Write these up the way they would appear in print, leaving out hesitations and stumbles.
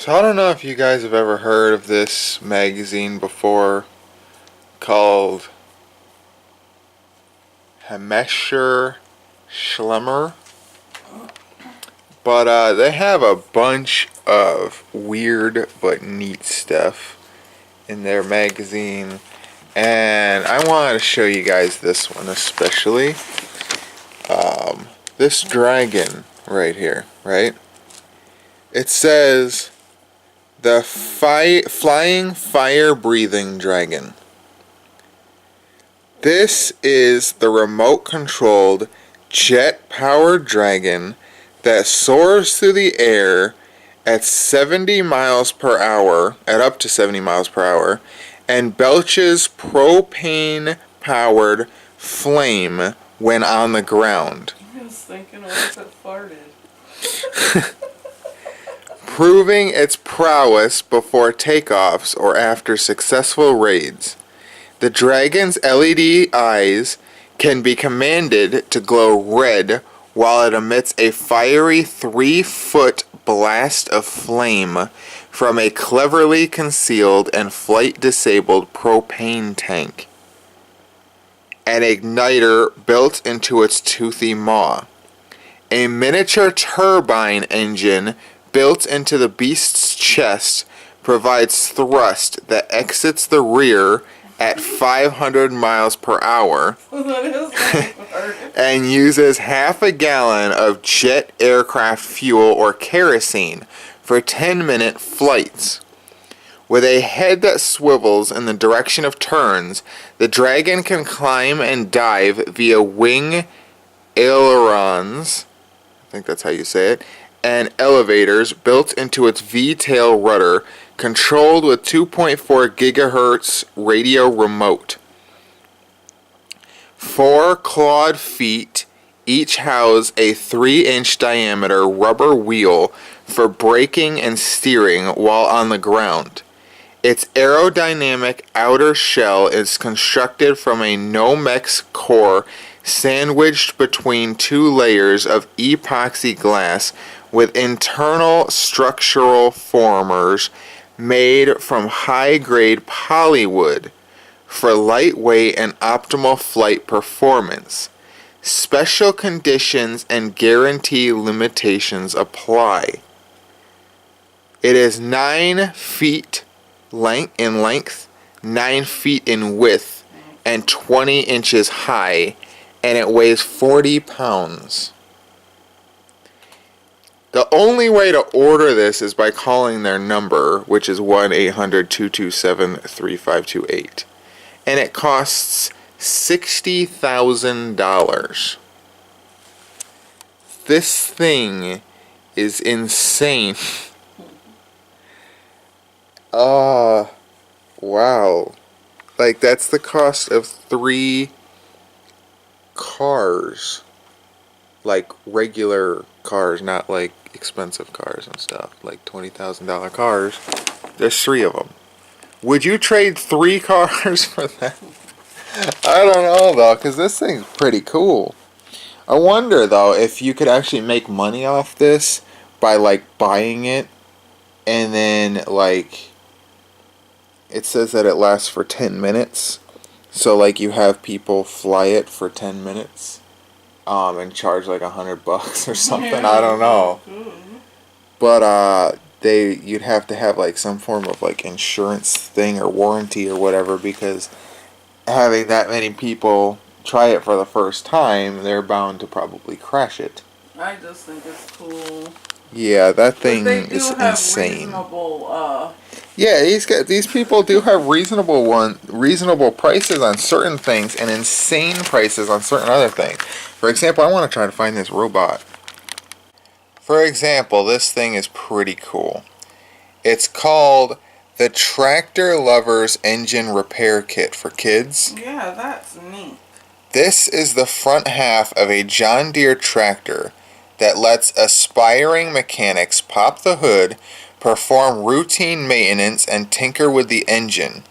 So I don't know if you guys have ever heard of this magazine before called Hemesher Schlemmer. But they have a bunch of weird but neat stuff in their magazine. And I wanted to show you guys this one especially. This dragon right here, right? It says the flying fire-breathing dragon. This is the remote-controlled jet-powered dragon that soars through the air at 70 miles per hour, at up to 70 miles per hour, and belches propane-powered flame when on the ground. I was thinking, what if it farted? Proving its prowess before takeoffs or after successful raids. The dragon's LED eyes can be commanded to glow red while it emits a fiery 3-foot blast of flame from a cleverly concealed and flight-disabled propane tank. An igniter built into its toothy maw. A miniature turbine engine built into the beast's chest provides thrust that exits the rear at 500 miles per hour and uses half a gallon of jet aircraft fuel or kerosene for 10-minute flights. With a head that swivels in the direction of turns, the dragon can climb and dive via wing ailerons, I think that's how you say it, and elevators built into its V-tail rudder, controlled with 2.4 gigahertz radio remote. 4 clawed feet each house a 3-inch diameter rubber wheel for braking and steering while on the ground. Its aerodynamic outer shell is constructed from a Nomex core sandwiched between 2 layers of epoxy glass with internal structural formers made from high-grade polywood for lightweight and optimal flight performance. Special conditions and guarantee limitations apply. It is 9 feet in length, 9 feet in width, and 20 inches high, and it weighs 40 pounds. The only way to order this is by calling their number, which is 1-800-227-3528. And it costs $60,000. This thing is insane. Wow. Like, that's the cost of 3 cars. Like, regular cars, not like expensive cars and stuff. Like $20,000 cars. There's 3 of them. Would you trade 3 cars for that? I don't know, though, because this thing's pretty cool. I wonder, though, if you could actually make money off this by, like, buying it and then, like, it says that it lasts for 10 minutes. So, like, you have people fly it for 10 minutes and charge, like, $100 or something. Yeah, I don't know. But, you'd have to have, like, some form of, like, insurance thing or warranty or whatever, because having that many people try it for the first time, they're bound to probably crash it. I just think it's cool. Yeah, that thing is insane. Yeah, these people do have reasonable prices on certain things and insane prices on certain other things. For example, I want to try to find this robot. For example, this thing is pretty cool. It's called the Tractor Lover's Engine Repair Kit for kids. Yeah, that's neat. This is the front half of a John Deere tractor that lets aspiring mechanics pop the hood, perform routine maintenance, and tinker with the engine.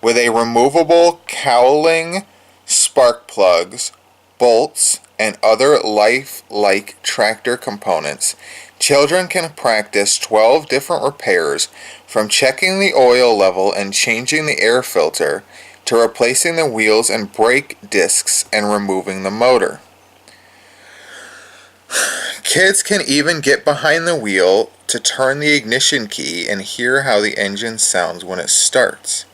With a removable cowling, spark plugs, bolts, and other life-like tractor components, children can practice 12 different repairs, from checking the oil level and changing the air filter to replacing the wheels and brake discs and removing the motor. Kids can even get behind the wheel to turn the ignition key and hear how the engine sounds when it starts.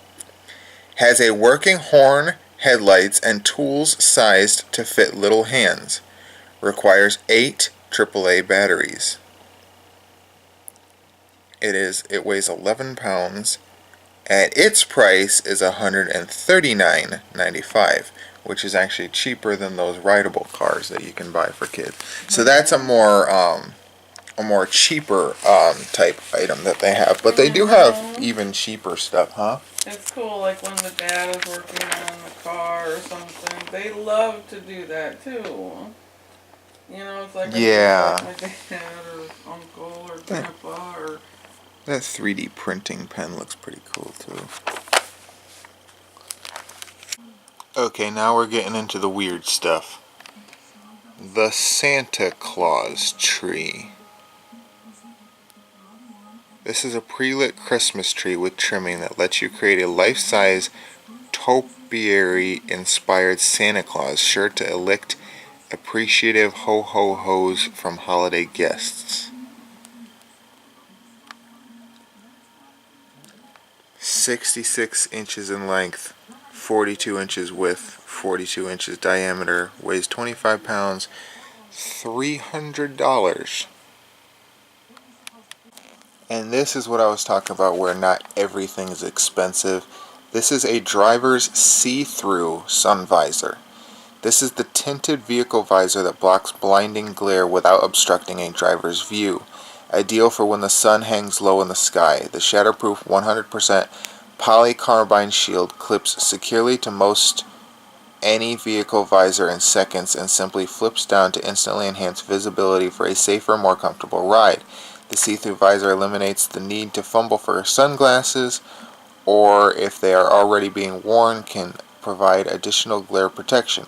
Has a working horn, headlights, and tools sized to fit little hands. Requires 8 AAA batteries. It weighs 11 pounds. And its price is $139.95, which is actually cheaper than those rideable cars that you can buy for kids. So that's a more cheaper type item that they have. But they do have even cheaper stuff, huh? It's cool, like when the dad is working on the car or something. They love to do that too. You know, it's like Yeah. my dad or uncle or grandpa or. That 3D printing pen looks pretty cool too. Okay, now we're getting into the weird stuff. The Santa Claus tree. This is a pre-lit Christmas tree with trimming that lets you create a life-size topiary-inspired Santa Claus sure to elicit appreciative ho-ho-hos from holiday guests. 66 inches in length, 42 inches width, 42 inches diameter, weighs 25 pounds, $300. And this is what I was talking about, where not everything is expensive. This is a driver's see-through sun visor. This is the tinted vehicle visor that blocks blinding glare without obstructing a driver's view. Ideal for when the sun hangs low in the sky. The shatterproof 100% polycarbonate shield clips securely to most any vehicle visor in seconds and simply flips down to instantly enhance visibility for a safer, more comfortable ride. The see-through visor eliminates the need to fumble for sunglasses, or if they are already being worn, can provide additional glare protection.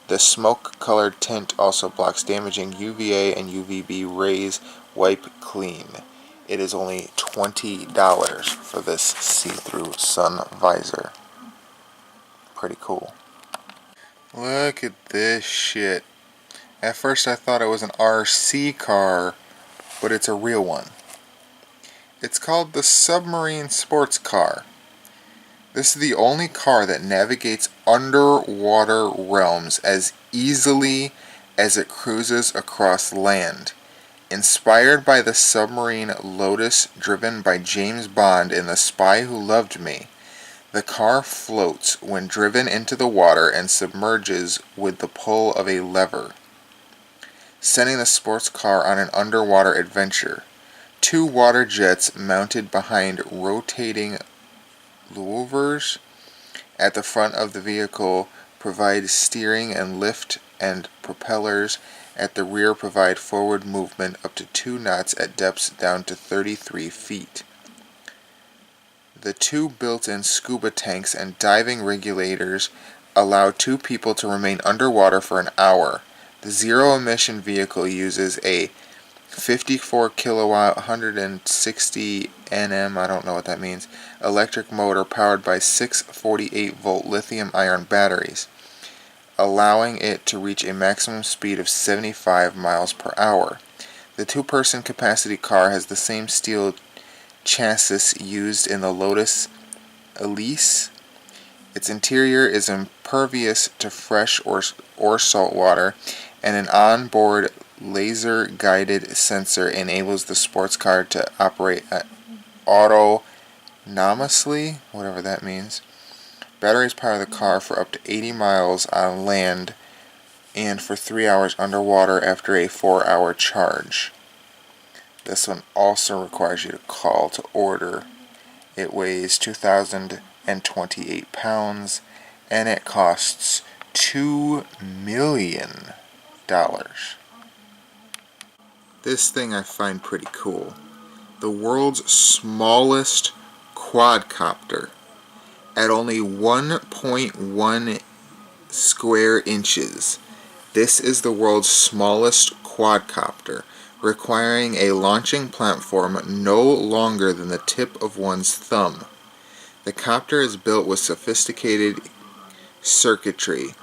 The smoke-colored tint also blocks damaging UVA and UVB rays. Wipe clean. It is only $20 for this see-through sun visor. Pretty cool. Look at this shit. At first I thought it was an RC car, but it's a real one. It's called the Submarine Sports Car. This is the only car that navigates underwater realms as easily as it cruises across land. Inspired by the submarine Lotus driven by James Bond in The Spy Who Loved Me, the car floats when driven into the water and submerges with the pull of a lever, sending the sports car on an underwater adventure. 2 water jets mounted behind rotating louvers at the front of the vehicle provide steering and lift, and propellers at the rear provide forward movement up to 2 knots at depths down to 33 feet. The 2 built-in scuba tanks and diving regulators allow 2 people to remain underwater for an hour. The zero-emission vehicle uses a 54 kilowatt, 160 Nm, I don't know what that means, electric motor powered by 6 48-volt lithium-ion batteries, allowing it to reach a maximum speed of 75 miles per hour. The 2-person capacity car has the same steel chassis used in the Lotus Elise. Its interior is impervious to fresh or salt water, and an onboard laser-guided sensor enables the sports car to operate autonomously, whatever that means. Batteries power the car for up to 80 miles on land and for 3 hours underwater after a 4-hour charge. This one also requires you to call to order. It weighs 2,028 pounds and it costs $2 million. This thing I find pretty cool. The world's smallest quadcopter. At only 1.1 square inches, This is the world's smallest quadcopter, requiring a launching platform no longer than the tip of one's thumb. The copter is built with sophisticated circuitry,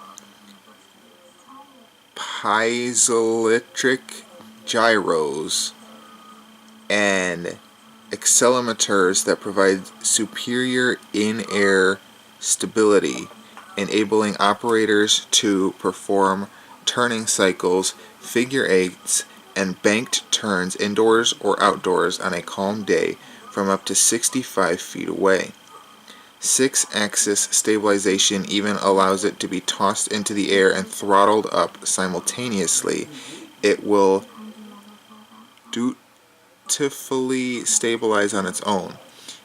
piezoelectric gyros, and accelerometers that provide superior in-air stability, enabling operators to perform turning cycles, figure eights, and banked turns indoors or outdoors on a calm day from up to 65 feet away. 6-axis stabilization even allows it to be tossed into the air and throttled up simultaneously. It will dutifully stabilize on its own.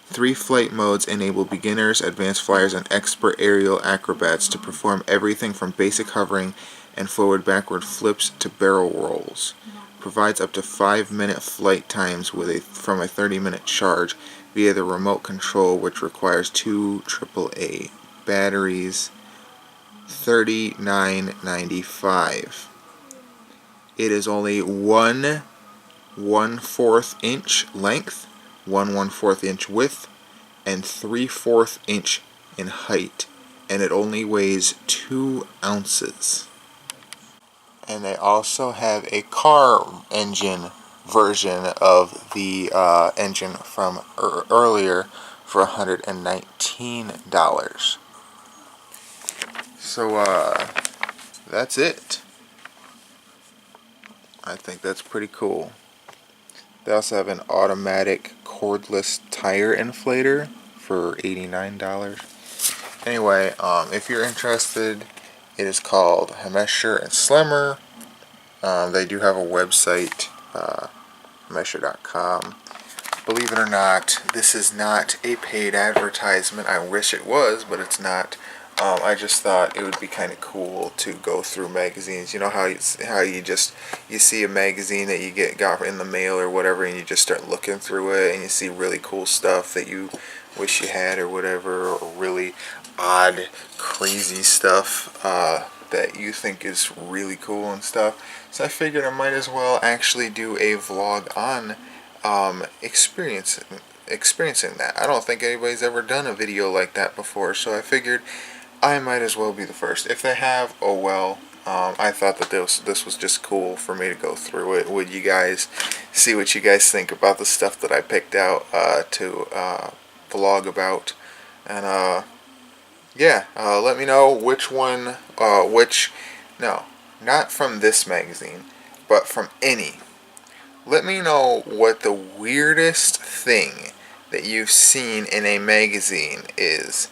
3 flight modes enable beginners, advanced flyers, and expert aerial acrobats to perform everything from basic hovering and forward-backward flips to barrel rolls. Provides up to 5-minute flight times from a 30-minute charge via the remote control, which requires 2 AAA batteries. $39.95. It is only 1/4 inch length, 1/4 inch width, and 3/4 inch in height, and it only weighs 2 ounces. And they also have a car engine version of the engine from earlier for $119. So that's it. I think that's pretty cool. They also have an automatic cordless tire inflator for $89. Anyway, if you're interested, it is called Hemesher and Slimmer. They do have a website, Hemesher.com. Believe it or not, this is not a paid advertisement. I wish it was, but it's not. I just thought it would be kind of cool to go through magazines. You know how you see a magazine that you got in the mail or whatever, and you just start looking through it, and you see really cool stuff that you wish you had or whatever, or really odd, crazy stuff that you think is really cool and stuff. So I figured I might as well actually do a vlog on experiencing that. I don't think anybody's ever done a video like that before, so I figured I might as well be the first. If they have, oh well. I thought that this was just cool for me to go through it. Would you guys see what you guys think about the stuff that I picked out to vlog about? And yeah, let me know which one, no, not from this magazine, but from any. Let me know what the weirdest thing that you've seen in a magazine is,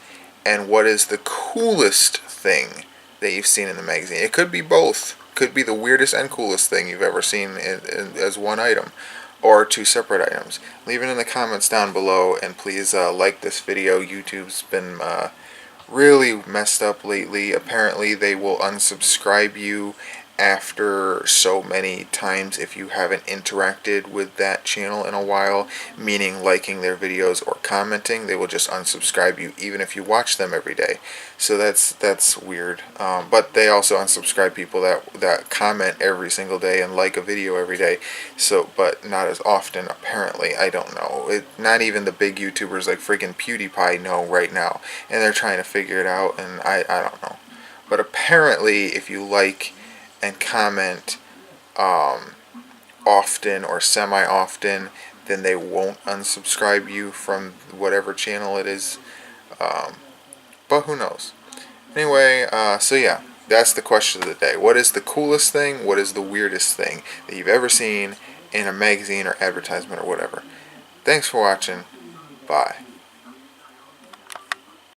and what is the coolest thing that you've seen in the magazine. It could be both. Could be the weirdest and coolest thing you've ever seen as one item, or 2 separate items. Leave it in the comments down below, and please like this video. YouTube's been really messed up lately. Apparently they will unsubscribe you after so many times if you haven't interacted with that channel in a while, meaning liking their videos or commenting. They will just unsubscribe you even if you watch them every day. So that's weird. But they also unsubscribe people that comment every single day and like a video every day. So, but not as often apparently. I don't know. Not even the big YouTubers like freaking PewDiePie know right now, and they're trying to figure it out. And I don't know. But apparently, if you like and comment often or semi-often, then they won't unsubscribe you from whatever channel it is. But who knows? Anyway, so yeah, that's the question of the day. What is the coolest thing? What is the weirdest thing that you've ever seen in a magazine or advertisement or whatever? Thanks for watching. Bye.